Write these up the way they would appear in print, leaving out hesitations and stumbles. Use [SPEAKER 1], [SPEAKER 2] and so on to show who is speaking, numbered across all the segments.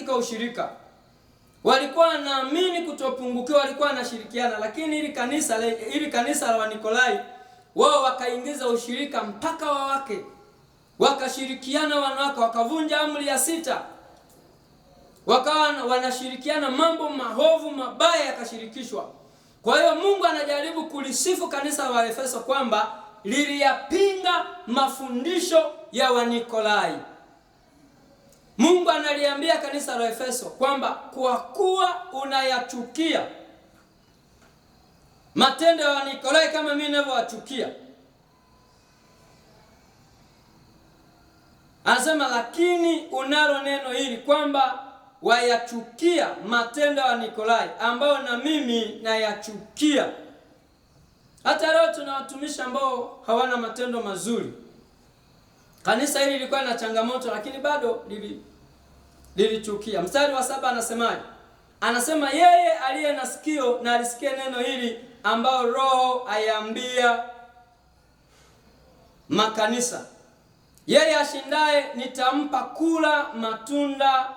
[SPEAKER 1] katika ushirika. Walikuwa wanaamini kutopungukiwa, walikuwa wanashirikiana, lakini ili kanisa la Wanikolai wao wakaingiza ushirika mpaka wa wake. Wakashirikiana wanawake, wakavunja amri ya 6. Wakawa wanashirikiana, mambo mahovu mabaya yakashirikishwa. Kwa hiyo Mungu anajaribu kulisifu kanisa la Efeso kwamba liliyapinga mafundisho ya Wanikolai. Mungu analiambia kanisa la Efeso kwamba kwa kuwa unayachukia matendo ya Wanikolai kama mimi ninavyowachukia, anasema lakini unalo neno hili kwamba wayachukia matendo ya Wanikolai ambao na mimi nayachukia. Hata leo tuna watumishi ambao hawana matendo mazuri. Kanisa hili lilikuwa na changamoto, lakini bado lilichukia. Mstari wa 7 anasemaje? Anasema yeye aliye na sikio na alisikie neno hili ambao Roho ayaambia makanisa. Yeye ashindaye nitampa kula matunda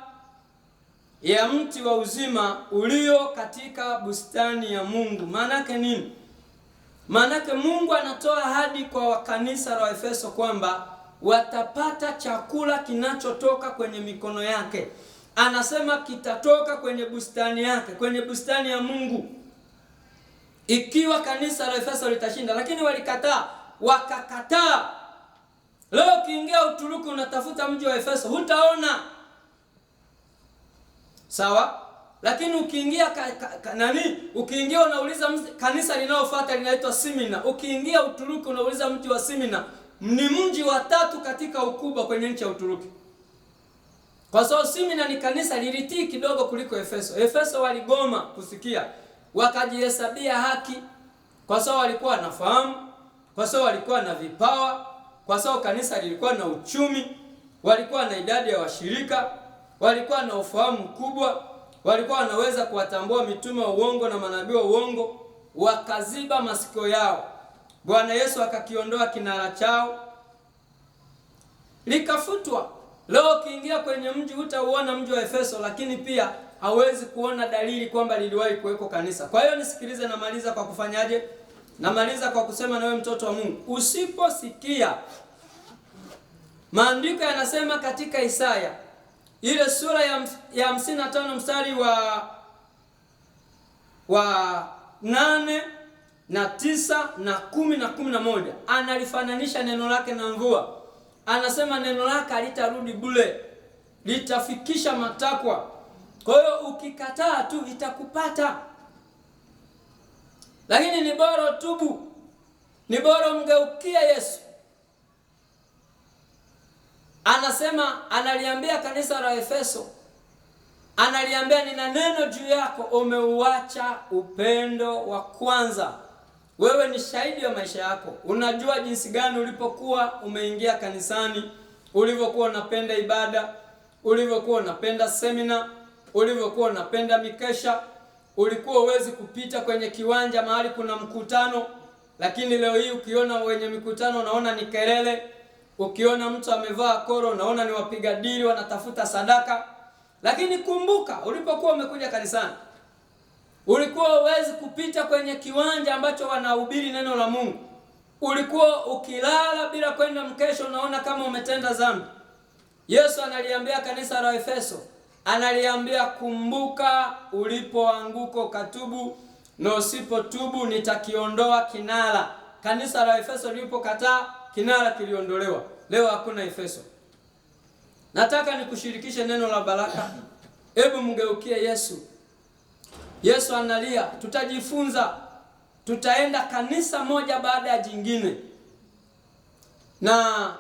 [SPEAKER 1] ya mti wa uzima ulio katika bustani ya Mungu. Maana yake nini? Maana yake Mungu anatoa ahadi kwa kanisa la Efeso kwamba watapata chakula kinachotoka kwenye mikono yake. Anasema kitatoka kwenye bustani yake, kwenye bustani ya Mungu, ikiwa kanisa la Efeso litashinda. Lakini walikataa, wakakataa. Leo ukiingia Uturuki unatafuta mji wa Efeso hutaona. Sawa? Lakini ukiingia ukiingia unauliza kanisa linalofuata linaitwa Simina. Ukiingia Uturuki unauliza mji wa Simina, ni mji wa 3 katika ukubwa kwenye nchi ya Uturuki. Kwa sababu Simina ni kanisa lilitii kidogo kuliko Efeso. Efeso waligoma kusikia, wakajihesabia haki kwa sababu walikuwa wanafahamu, kwa sababu walikuwa na vipawa, kwa sababu kanisa lilikuwa na uchumi, walikuwa na idadi ya washirika, walikuwa na ufahamu mkubwa, walikuwa wanaweza kuwatambua mitume wa uongo na manabii wa uongo. Wakaziba masikio yao. Bwana Yesu akakiondoa kinara chao, likafutwa. Leo ukiingia kwenye mji hutauona mji wa Efeso, lakini pia hawezi kuona dalili kwamba liliwahi kuweko kanisa. Kwa hiyo nisikilize, namaliza kwa kufanyaje? Namaliza kwa kusema na wewe mtoto wa Mungu, usiposikia, maandiko yanasema katika Isaya ile sura ya 55 mstari wa 8 na 9 na 10 na 11, analifananisha neno lake na mvua. Anasema neno lake halitarudi bure, litafikisha matakwa. Kwa hiyo ukikataa tu itakupata. Lakini ni bora tubu, ni bora mgeukia Yesu. Anasema, analiambia kanisa la Efeso, analiambia nina neno juu yako, umeuacha upendo wa kwanza. Wewe ni shahidi wa maisha yako. Unajua jinsi gani ulipokuwa umeingia kanisani, ulivyokuwa unapenda ibada, ulivyokuwa unapenda semina, ulivyokuwa unapenda mikesha. Ulikuwa uwezi kupita kwenye kiwanja mahali kuna mkutano, lakini leo hii ukiona wenye mikutano unaona ni kelele. Ukiona mtu amevaa koro unaona ni wapiga dili wanatafuta sadaka. Lakini kumbuka, ulipokuwa umekuja kanisani, ulikuwa uwezi kupita kwenye kiwanja ambacho wanahubiri neno la Mungu. Ulikuwa ukilala bila kwenda mkesho, unaona kama umetenda dhambi. Yesu analiambia kanisa la Efeso, analiambia kumbuka ulipoanguka ukatubu, na usipotubu nitakiondoa kinara. Kanisa la Efeso lilipokataa, kinara kiliondolewa. Leo hakuna Efeso. Nataka nikushirikishe neno la baraka. Hebu mgeukie Yesu. Yesu analia, tutajifunza, tutaenda kanisa moja baada ya jingine. Na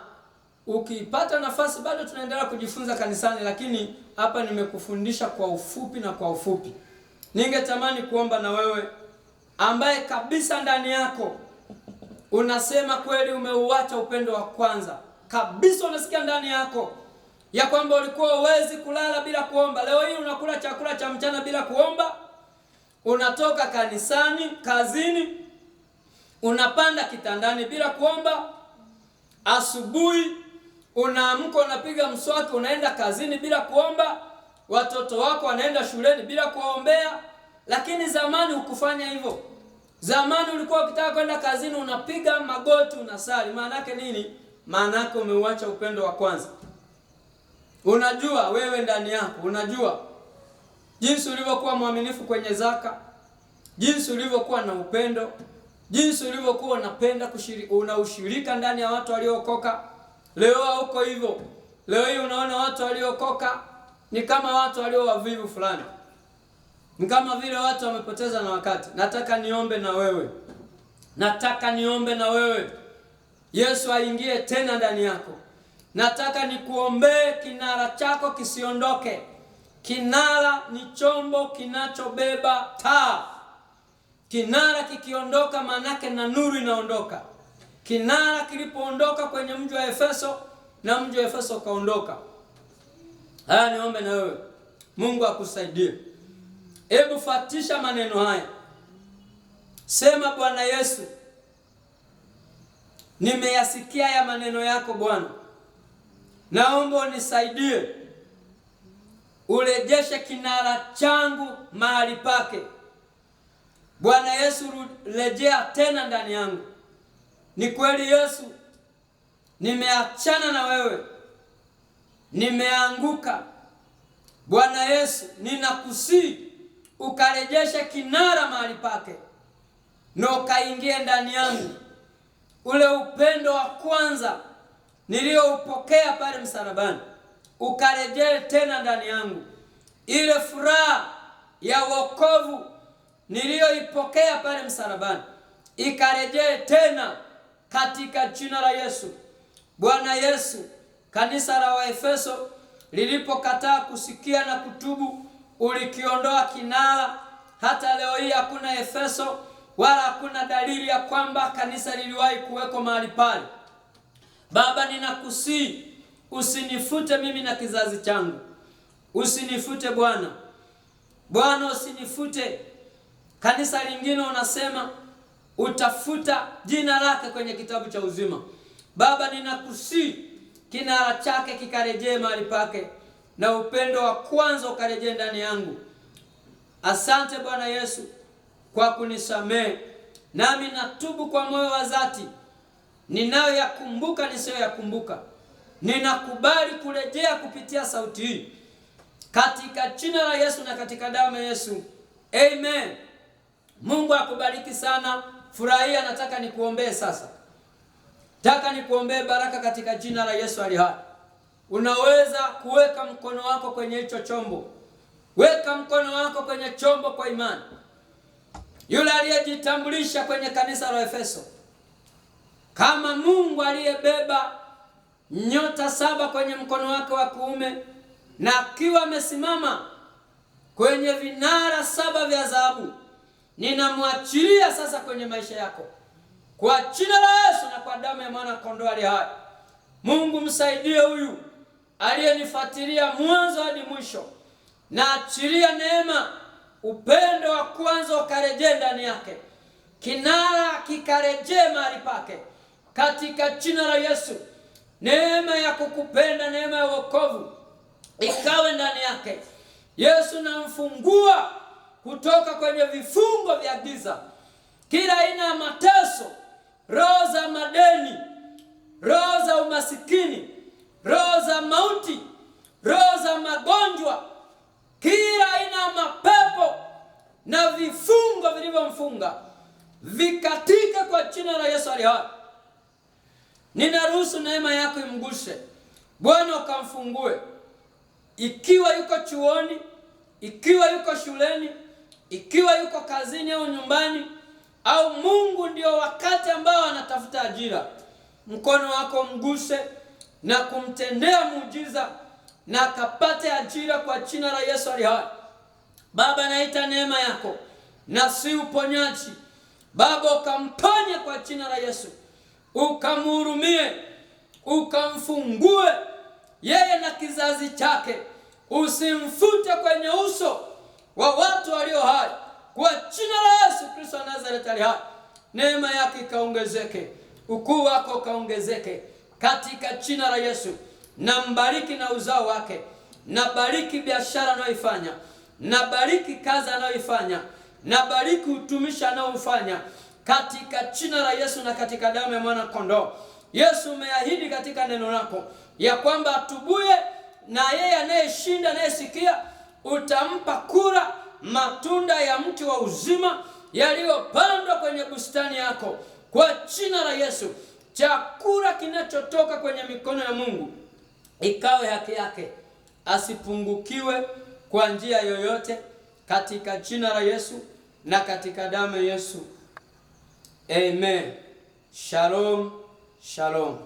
[SPEAKER 1] ukipata nafasi bado tunaendelea kujifunza kanisani, lakini hapa nimekufundisha kwa ufupi na kwa ufupi. Ningetamani kuomba na wewe ambaye kabisa ndani yako unasema kweli umeuacha upendo wa kwanza. Kabisa unasikia ndani yako ya kwamba ulikuwa uwezi kulala bila kuomba. Leo hii unakula chakula cha mchana bila kuomba. Unatoka kanisani, kazini, unapanda kitandani bila kuomba. Asubuhi unaamka unapiga mswaki unaenda kazini bila kuomba. watoto wako wanaenda shuleni bila kuwaombea. Lakini zamani hukufanya hivyo. Zamani ulikuwa ukitaka kwenda kazini unapiga magoti unasali. Maana yake nini? Maana yake umeuacha upendo wa kwanza. Unajua wewe ndani yako, unajua jinsi ulivyokuwa mwaminifu kwenye zaka, jinsi ulivyokuwa na upendo, jinsi ulivyokuwa unapenda unaushirika ndani ya watu waliookoka. Leo hauko hivyo. Leo hii unaona watu waliookoka ni kama watu walio wavivu fulani. Ni kama vile watu wamepoteza na wakati. Nataka niombe na wewe. Nataka niombe na wewe. Yesu aingie tena ndani yako. Nataka nikuombee kinara chako kisiondoke. Kinara ni chombo kinachobeba taa. Kinara kikiondoka manake na nuru inaondoka. Kinara kilipoondoka kwenye mji wa Efeso na mji wa Efeso kaondoka. Haya, niombe na wewe. Mungu akusaidie. Hebu fatisha maneno haya. Sema, Bwana Yesu, nimeyasikia ya maneno yako Bwana. Naomba unisaidie. Urejeshe kinara changu mahali pake. Bwana Yesu, rejea tena ndani yangu. Ni kweli Yesu, nimeachana na wewe. Nimeanguka. Bwana Yesu, ninakusihi ukarejeshe kinara mahali pake. Na ukaingie ndani yangu. Ule upendo wa kwanza nilioupokea pale msalabani ukarejee tena ndani yangu. Ile furaha ya wokovu nilioipokea pale msalabani ikarejee tena katika jina la Yesu. Bwana Yesu, kanisa la Waefeso lilipokataa kusikia na kutubu, ulikiondoa kinara. Hata leo hii hakuna Efeso wala hakuna dalili ya kwamba kanisa liliwahi kuweko mahali pale. Baba, ninakusihi usinifute mimi na kizazi changu. Usinifute Bwana. Bwana, usinifute. Kanisa lingine unasema utafuta jina lake kwenye kitabu cha uzima. Baba, ninakusihi kinara chake kikarejee mahali pake na upendo wa kwanza ukarejee ndani yangu. Asante Bwana Yesu kwa kunisamehe. Nami natubu kwa moyo wa dhati. Ninayoyakumbuka nisiyoyakumbuka. Ninakubali kurejea kupitia sauti hii. Katika jina la Yesu na katika damu ya Yesu. Amen. Mungu akubariki sana. Furahia. Nataka nikuombee sasa. Nataka nikuombee baraka katika jina la Yesu aliye hai. Unaweza kuweka mkono wako kwenye hicho chombo. Weka mkono wako kwenye chombo kwa imani. Yule aliyejitambulisha kwenye kanisa la Efeso kama Mungu aliyebeba nyota 7 kwenye mkono wake wa kuume na akiwa amesimama kwenye vinara 7 vya dhahabu, ninamwachilia sasa kwenye maisha yako kwa jina la Yesu na kwa damu ya mwana kondoo aliye hai. Mungu msaidie huyu aliyenifuatilia mwanzo hadi mwisho, na achilia neema, upendo wa kwanza ukarejee ndani yake. Kinara kikarejee mahali pake katika jina la Yesu. Neema ya kukupenda, neema ya wokovu ikawe ndani yake. Yesu, namfungua kutoka kwenye vifungo vya giza, kila aina ya mateso, roho za madeni, roho za umasikini, roho za mauti, roho za magonjwa, kila aina ya mapepo na vifungo vilivyomfunga vikatika kwa jina la Yesu aliye hai. Ninaruhusu neema yako imgushe Bwana, ukamfungue. Ikiwa yuko chuoni, ikiwa yuko shuleni, ikiwa yuko kazini au nyumbani, au Mungu ndio wakati ambao anatafuta ajira, mkono wako mguse na kumtendea muujiza na akapate ajira kwa jina la Yesu aliye hai. Baba, naita neema yako na si uponyaji. Baba, ukamponye kwa jina la Yesu. Ukamhurumie, ukamfungue yeye na kizazi chake. Usimfute kwenye uso wa watu walio hai kwa jina la Yesu Kristo wa Nazareti aliye hai. Neema yake ikaongezeke, ukuu wako ukaongezeke katika jina la Yesu. Na mbariki na uzao wake, nabariki biashara anayoifanya, nabariki kazi anayoifanya, nabariki utumishi anaofanya katika jina la Yesu na katika damu ya mwana kondoo. Yesu, umeahidi katika neno lako ya kwamba atubuye na yeye anayeshinda, anayesikia, utampa kura matunda ya mti wa uzima yaliyopandwa kwenye bustani yako kwa jina la Yesu. Chakula kinachotoka kwenye mikono ya Mungu ikawe haki yake, asipungukiwe kwa njia yoyote, katika jina la Yesu na katika damu ya Yesu. Amen. Shalom, shalom.